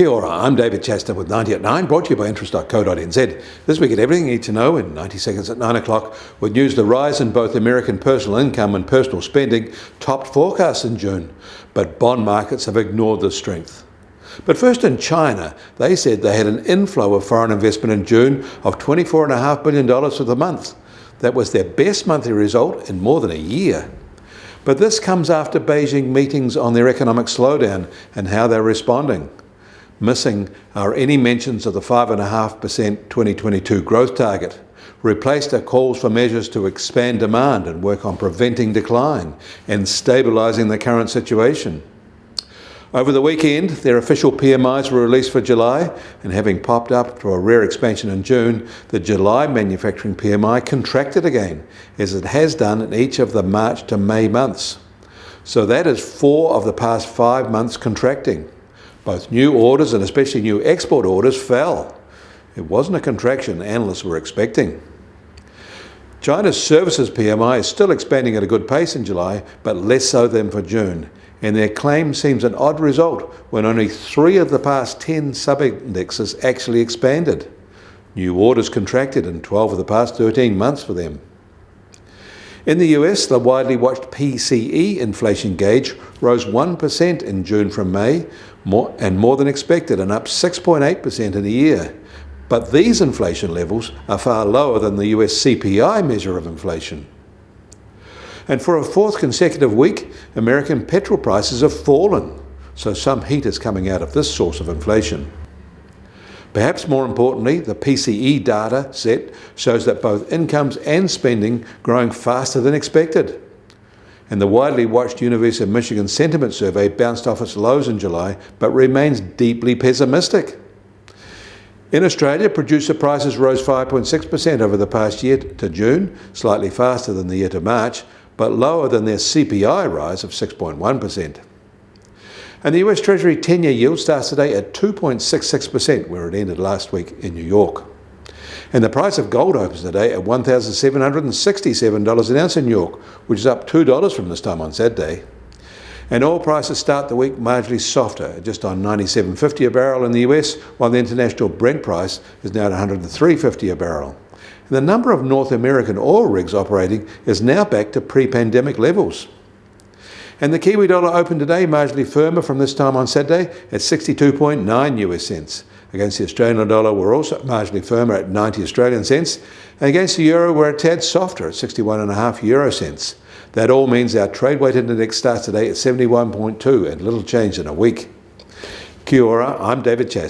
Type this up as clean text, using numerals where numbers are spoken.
Kia ora, I'm David Chester with 90 at 9, brought to you by interest.co.nz. This week at Everything You Need to Know in 90 seconds at 9 o'clock, with news the rise in both American personal income and personal spending topped forecasts in June, but bond markets have ignored this strength. But first in China, they said they had an inflow of foreign investment in June of $24.5 billion for the month. That was their best monthly result in more than a year. But this comes after Beijing meetings on their economic slowdown and how they're responding. Missing are any mentions of the 5.5% 2022 growth target. Replaced are calls for measures to expand demand and work on preventing decline and stabilising the current situation. Over the weekend, their official PMIs were released for July, and having popped up to a rare expansion in June, the July manufacturing PMI contracted again, as it has done in each of the March to May months. So that is 4 of the past 5 months contracting. Both new orders and especially new export orders fell. It wasn't a contraction analysts were expecting. China's services PMI is still expanding at a good pace in July, but less so than for June. And their claim seems an odd result when only 3 of the past 10 sub-indexes actually expanded. New orders contracted in 12 of the past 13 months for them. In the US, the widely watched PCE inflation gauge rose 1% in June from May, more than expected, and up 6.8% in a year. But these inflation levels are far lower than the US CPI measure of inflation. And for a 4th consecutive week, American petrol prices have fallen, so some heat is coming out of this source of inflation. Perhaps more importantly, the PCE data set shows that both incomes and spending growing faster than expected. And the widely watched University of Michigan sentiment survey bounced off its lows in July, but remains deeply pessimistic. In Australia, producer prices rose 5.6% over the past year to June, slightly faster than the year to March, but lower than their CPI rise of 6.1%. And the US Treasury 10-year yield starts today at 2.66%, where it ended last week in New York. And the price of gold opens today at $1,767 an ounce in New York, which is up $2 from this time on Saturday. And oil prices start the week marginally softer, just on $97.50 a barrel in the US, while the international Brent price is now at $103.50 a barrel. And the number of North American oil rigs operating is now back to pre-pandemic levels. And the Kiwi dollar opened today marginally firmer from this time on Saturday at 62.9 US cents. Against the Australian dollar, we're also marginally firmer at 90 Australian cents. And against the euro, we're a tad softer at 61.5 euro cents. That all means our trade weighted index starts today at 71.2 and little change in a week. Kia ora, I'm David Chester.